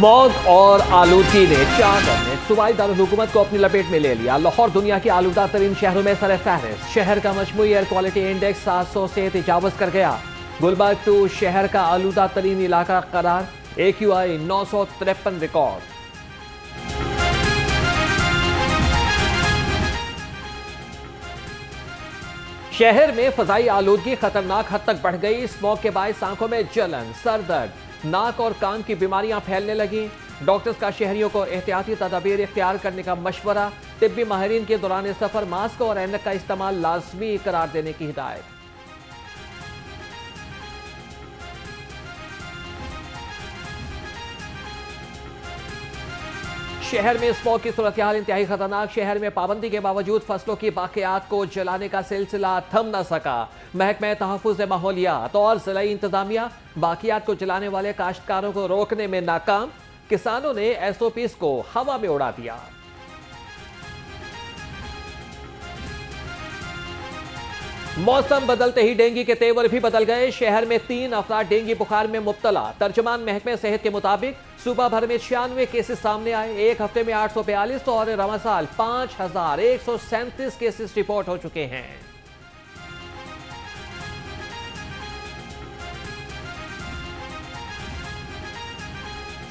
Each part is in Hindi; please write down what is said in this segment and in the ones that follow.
स्मॉग और आलूदगी ने 4 दिन में सूबाई दारुल-हुकूमत को अपनी लपेट में ले लिया। लाहौर दुनिया के आलूदा तरीन शहरों में सर-ए-फहरिस्त। शहर का मजमूई एयर क्वालिटी इंडेक्स 700 से तजावुज कर गया। गुलबर्ग 2 शहर का आलूदा तरीन इलाका करार। AQI 953 record. शहर में फजाई आलूदगी खतरनाक हद तक बढ़ गई। स्मॉग के बायस आंखों में जलन, सर दर्द, नाक और कान की बीमारियां फैलने लगी। डॉक्टर्स का शहरियों को एहतियाती तदाबीर इख्तियार करने का मशवरा। तिब्बी माहिरीन के दौरान सफर मास्क और ऐनक का इस्तेमाल लाजमी करार देने की हिदायत। शहर में स्मॉग की सूरत हाल इंतहाई खतरनाक। शहर में पाबंदी के बावजूद फसलों की बाकियात को जलाने का सिलसिला थम न सका। महकमा तहफ़्फ़ुज़ माहौलियात और ज़िला इंतजामिया बाकियात को जलाने वाले काश्तकारों को रोकने में नाकाम। किसानों ने SOPs को हवा में उड़ा दिया। मौसम बदलते ही डेंगू के तेवर भी बदल गए। शहर में 3 अफराद डेंगू बुखार में मुब्तला। तर्जुमान महकमे सेहत के मुताबिक सूबा भर में 96 केसेस सामने आए। एक हफ्ते में 842 और रवा साल 5137 केसेस रिपोर्ट हो चुके हैं।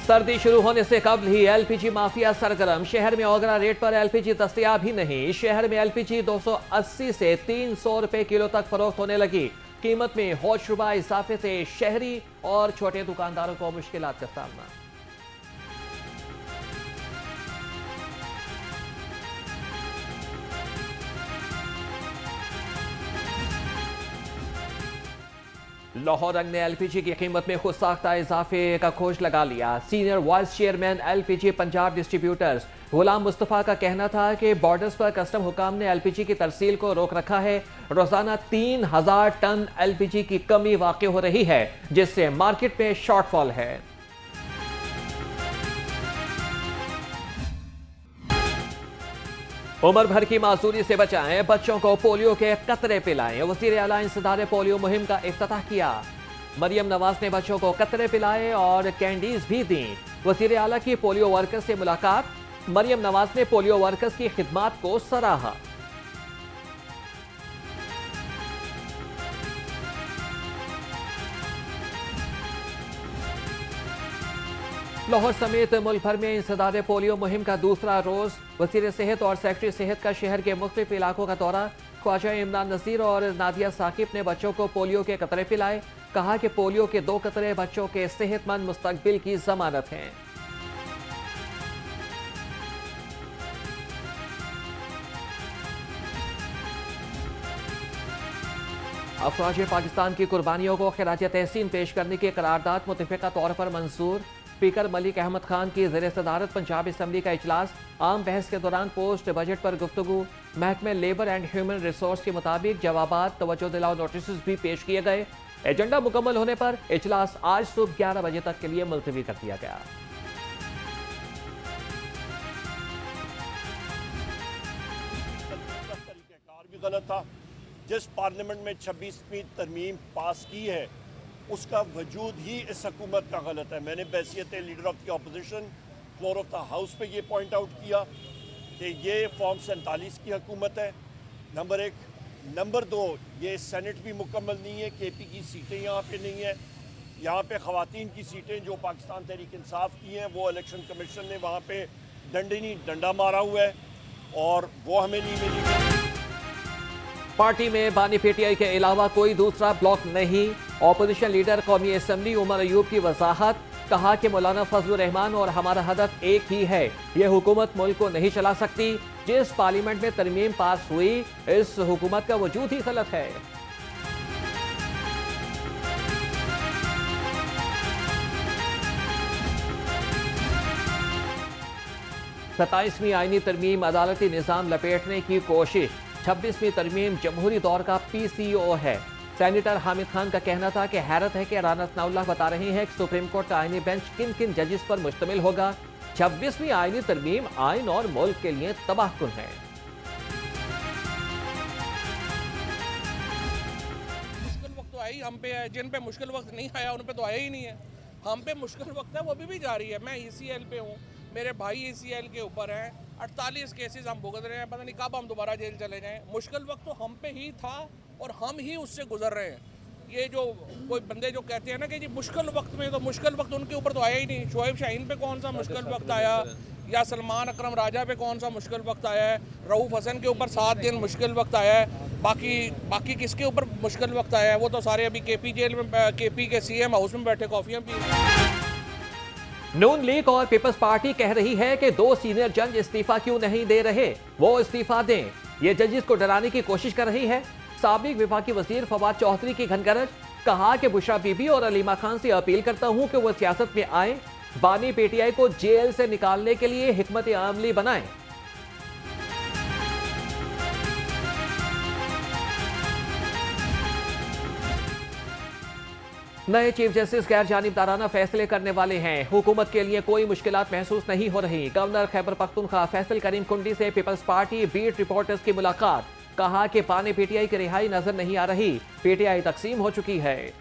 सर्दी शुरू होने से कबल ही LPG माफिया सरगर्म। शहर में ओगरा रेट पर LPG दस्तयाब ही नहीं। शहर में LPG 280 से 300 रुपए किलो तक फरोख्त होने लगी। कीमत में होशरुबा इजाफे से शहरी और छोटे दुकानदारों को मुश्किलात का सामना। लाहौर रंग ने LPG की कीमत में खुद साख्ता इजाफे का खोज लगा लिया। Senior vice chairman LPG Punjab distributors Ghulam Mustafa का कहना था कि बॉर्डर्स पर कस्टम हुकाम ने LPG की तरसील को रोक रखा है। रोजाना 3000 टन LPG की कमी वाक़ हो रही है, जिससे मार्केट में शॉर्टफॉल है। उम्र भर की मासूरी से बचाएं, बच्चों को पोलियो के कतरे पिलाएं। वज़ीर आला इंसदार पोलियो मुहिम का इफ्तिताह किया। मरियम नवाज ने बच्चों को कतरे पिलाए और कैंडीज भी दी। वज़ीर आला की पोलियो वर्कर्स से मुलाकात। मरियम नवाज ने पोलियो वर्कर्स की खिदमात को सराहा। लाहौर समेत मुल्क भर में इंसदार पोलियो मुहिम का दूसरा रोज। वज़ीर सेहत और सेक्रेटरी सेहत का शहर के मुख्तलिफ इलाकों का दौरा। ख्वाजा इमरान नज़ीर और नादिया साकिब ने बच्चों को पोलियो के कतरे पिलाए। कहा कि पोलियो के 2 कतरे बच्चों के सेहतमंद मुस्तकबिल की जमानत हैं। अफवाज पाकिस्तान की कुर्बानियों को खिराज तहसीन पेश करने की करारदाद मुतफ़िका तौर पर मंजूर। स्पीकर मलिक अहमद खान की ज़ेर सदारत पंजाब असम्बली का इजलास। आम बहस के दौरान पोस्ट बजट पर गुफ्तगू। महकमे लेबर एंड ह्यूमन रिसोर्स के मुताबिक जवाबात, तवज्जो दिलाओ नोटिस भी पेश किए गए। एजेंडा मुकम्मल होने पर इजलास आज सुबह 11 बजे तक के लिए मुलतवी कर दिया गया। गलत था। जिस पार्लियामेंट में 26वीं तरमीम पास की है उसका वजूद ही इस हुकूमत का गलत है। मैंने बैसियत leader of the opposition floor of the house पे ये पॉइंट आउट किया कि ये फॉर्म 47 की हुकूमत है, नंबर 1। नंबर 2, ये सेनेट भी मुकम्मल नहीं है। KP की सीटें यहाँ पे नहीं है। यहाँ पे ख़वातीन की सीटें जो पाकिस्तान तहरीक इंसाफ की हैं वो इलेक्शन कमीशन ने वहाँ पे डंडा मारा हुआ है और वो हमें नहीं मिली। पार्टी में बानी PTI के अलावा कोई दूसरा ब्लॉक नहीं। ऑपोजिशन लीडर कौमी असम्बली उमर अयूब की वजाहत। कहा कि मौलाना फजलुर रहमान और हमारा हदफ एक ही है। यह हुकूमत मुल्क को नहीं चला सकती। जिस पार्लियामेंट में तरमीम पास हुई इस हुकूमत का वजूद ही गलत है। 27वीं आईनी तरमीम अदालती निज़ाम लपेटने की कोशिश। 26वीं तरमीम जमहूरी दौर का PCO है। सेनेटर हामिद खान का कहना था कि हैरत है कि राना सनाउल्लाह बता रहे हैं कि सुप्रीम कोर्ट का आईनी बेंच किन किन जजेस पर मुश्तमिल होगा। 26वीं आईनी तरमीम आइन और मुल्क के लिए तबाहकुन है। मुश्किल वक्त तो आई हम पे है, जिन पे मुश्किल वक्त नहीं आया उन पे तो आया ही नहीं है। हम पे मुश्किल वक्त है वो अभी भी जारी है। मैं ECL पे हूँ, मेरे भाई ECL के ऊपर हैं, 48 केसेस हम भुगत रहे हैं, पता नहीं कब हम दोबारा जेल चले जाएं। मुश्किल वक्त तो हम पे ही था और हम ही उससे गुजर रहे हैं। ये जो कोई बंदे जो कहते हैं ना कि जी मुश्किल वक्त में, तो मुश्किल वक्त उनके ऊपर तो आया ही नहीं। शोएब शाहीन पे कौन सा मुश्किल वक्त आया, या सलमान अकरम राजा पे कौन सा मुश्किल वक्त आया है, रऊफ़ हसन के ऊपर 7 दिन मुश्किल वक्त आया है, बाकी किसके ऊपर मुश्किल वक्त आया है? वो तो सारे अभी KP जेल में, KP के CM हाउस में बैठे कॉफ़ियाँ पी रहे हैं। नून लीग और पीपल्स पार्टी कह रही है कि 2 सीनियर जज इस्तीफा क्यों नहीं दे रहे, वो इस्तीफा दें। ये जजेस को डराने की कोशिश कर रही है। साबिक विफाकी वजीर फवाद चौधरी की घनगरज, कहा कि बुशरा बीबी और अलीमा खान से अपील करता हूं कि वो सियासत में आए, बानी PTI को जेल से निकालने के लिए हिकमत अमली बनाएं। नए चीफ जस्टिस गैर जानिबदाराना फैसले करने वाले हैं। हुकूमत के लिए कोई मुश्किलात महसूस नहीं हो रही। गवर्नर खैबर पख्तूनख्वा फैसल करीम कुंडी से पीपल्स पार्टी बीट रिपोर्टर्स की मुलाकात, कहा कि बानी PTI की रिहाई नजर नहीं आ रही, PTI तकसीम हो चुकी है।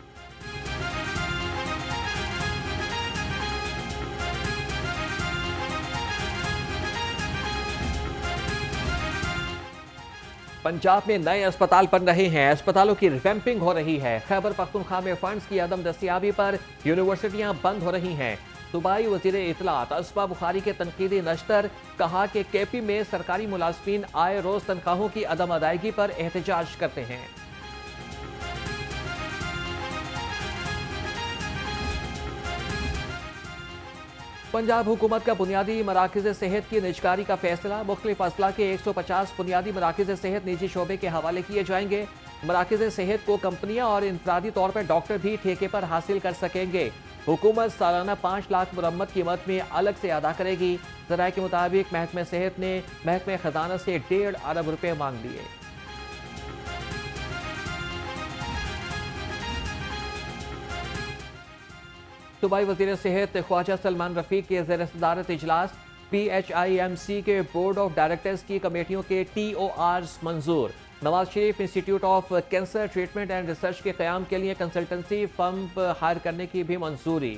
पंजाब में नए अस्पताल बन रहे हैं, अस्पतालों की रिवैम्पिंग हो रही है। खैबर पख्तूनख्वा में फंड्स की अदम दस्तियाबी पर यूनिवर्सिटियां बंद हो रही हैं। सूबाई वजीर इतलात असमा बुखारी के तनकीदी नश्तर, कहा कि KP में सरकारी मुलाजमीन आए रोज तनख्वाहों की अदम अदायगी पर एहतजाज करते हैं। पंजाब हुकूमत का बुनियादी मराकज़ सेहत की निजकारी का फैसला, मुख्तलिफ अजला के 150 बुनियादी मराकज़ सेहत निजी शोबे के हवाले किए जाएंगे। मराकज़ सेहत को कंपनियां और इंफरादी तौर पर डॉक्टर भी ठेके पर हासिल कर सकेंगे। हुकूमत सालाना 5 लाख मुरम्मत कीमत में अलग से अदा करेगी। ज़राए के मुताबिक महकमे सेहत ने महकमे खजाना से 1.5 अरब रुपए मांग लिए। सूबाई वज़ीर सेहत ख्वाजा सलमान रफीक के ज़ेर सदारत इजलास, PHIMC के बोर्ड ऑफ डायरेक्टर्स की कमेटियों के TORs मंजूर। Nawaz Sharif institute of cancer treatment and research के क़याम के लिए कंसल्टेंसी फर्म हायर करने की भी मंजूरी।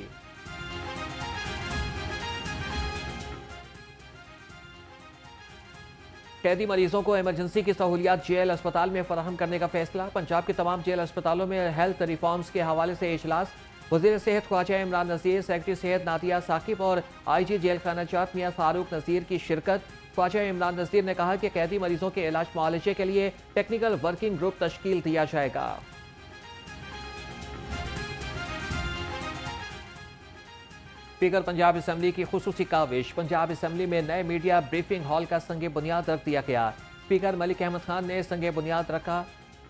कैदी मरीजों को इमरजेंसी की सहूलियात जेल अस्पताल में फराहम करने का फैसला, पंजाब के तमाम जेल अस्पतालों में हेल्थ रिफॉर्म्स के हवाले से इजलास। वज़ीर सेहत ख्वाजा इमरान नज़ीर, सेक्रेटरी सेहत नादिया साकिब और IG जेल खाना जात मियां फारूक नज़ीर की शिरकत। ख्वाजा इमरान नज़ीर ने कहा कि कैदी मरीजों के इलाज मुआलजे के लिए टेक्निकल वर्किंग ग्रुप तश्कील दिया जाएगा। स्पीकर पंजाब असम्बली की खुसूसी काविश, पंजाब असम्बली में नए मीडिया ब्रीफिंग हॉल का संगे बुनियाद रख दिया गया। स्पीकर मलिक अहमद खान ने संगे बुनियाद रखा।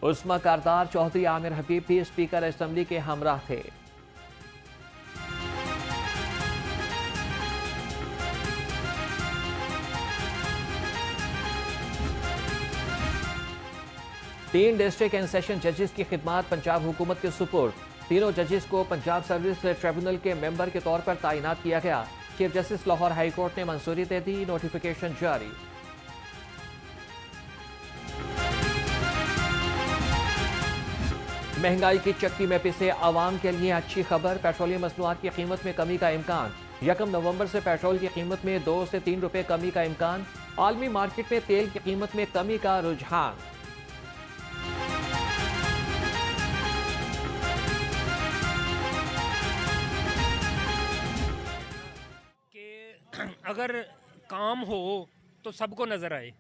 उस्मा कारदार, चौधरी आमिर हबीब भी स्पीकर असम्बली के हमराह थे। तीन डिस्ट्रिक्ट एंड सेशन जजेस की खिदमात पंजाब हुकूमत के सुपुर्द। तीनों जजेस को पंजाब सर्विस ट्रिब्यूनल के मेंबर के तौर पर तैनात किया गया। Chief justice Lahore high court ने मंजूरी दे दी, नोटिफिकेशन जारी। महंगाई की चक्की में पिसे आवाम के लिए अच्छी खबर, पेट्रोलियम मसनूआत की कीमत में कमी का इम्कान। 1 नवंबर से पेट्रोल की कीमत में 2 से 3 रुपए कमी का इम्कान। आलमी मार्केट में तेल की कीमत में कमी का रुझान। अगर काम हो तो सबको नज़र आए,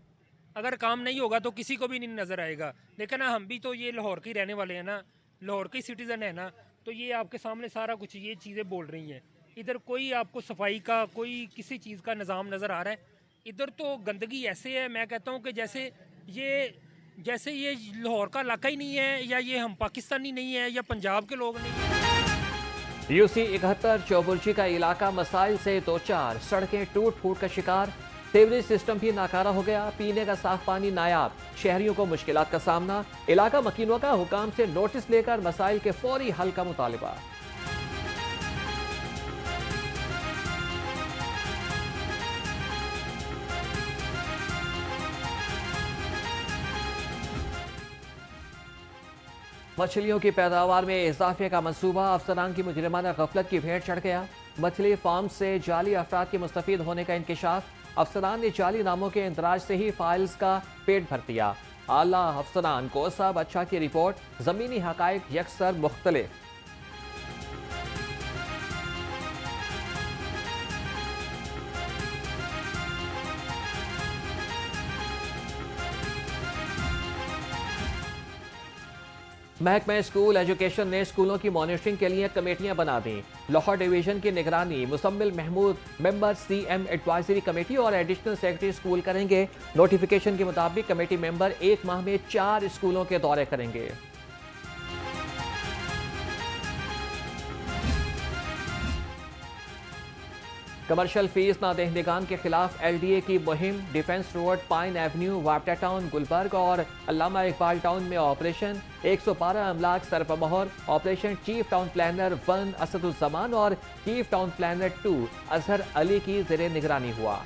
अगर काम नहीं होगा तो किसी को भी नहीं नज़र आएगा। लेकिन हम भी तो ये लाहौर के रहने वाले हैं ना, लाहौर के सिटीज़न है ना, तो ये आपके सामने सारा कुछ ये चीज़ें बोल रही हैं। इधर कोई आपको सफाई का, कोई किसी चीज़ का निज़ाम नज़र आ रहा है? इधर तो गंदगी ऐसे है, मैं कहता हूँ कि जैसे ये लाहौर का इलाका ही नहीं है, या ये हम पाकिस्तानी नहीं है, या पंजाब के लोग नहीं हैं। UC 71 चौबुर्जी का इलाका मसाइल से दो चार, सड़कें टूट फूट का शिकार। सीवरेज सिस्टम भी नाकारा हो गया, पीने का साफ पानी नायाब, शहरियों को मुश्किलात का सामना। इलाका मकीनों का हुकाम से नोटिस लेकर मसाइल के फौरी हल का मुतालिबा। मछलियों की पैदावार में इजाफे का मंसूबा, अफसरान की मुजरिमाना गफलत की भेंट चढ़ गया। मछली फार्म से जाली अफराद के मुस्तफीद होने का इंकशाफ, अफसरान ने जाली नामों के इंदराज से ही फाइल्स का पेट भर दिया। आला अफसरान को सब अच्छा की रिपोर्ट, जमीनी हकायक यकसर मुख्तलिफ। महकमा स्कूल एजुकेशन ने स्कूलों की मॉनिटरिंग के लिए कमेटियां बना दी। लाहौर डिवीजन की निगरानी Muzammil Mahmood member CM advisory committee और एडिशनल सेक्रेटरी स्कूल करेंगे। नोटिफिकेशन के मुताबिक कमेटी मेंबर 1 माह में 4 स्कूलों के दौरे करेंगे। कमर्शियल फीस नादहिंदगान के खिलाफ LDA की मुहिम, defence road, pine avenue, Wapda town, Gulberg और अल्लामा इकबाल टाउन में ऑपरेशन। 112 अमलाक सरपमोहर। Operation chief town planner 1 Asaduzzaman और chief town planner 2 Azhar Ali की ज़ेरे निगरानी हुआ।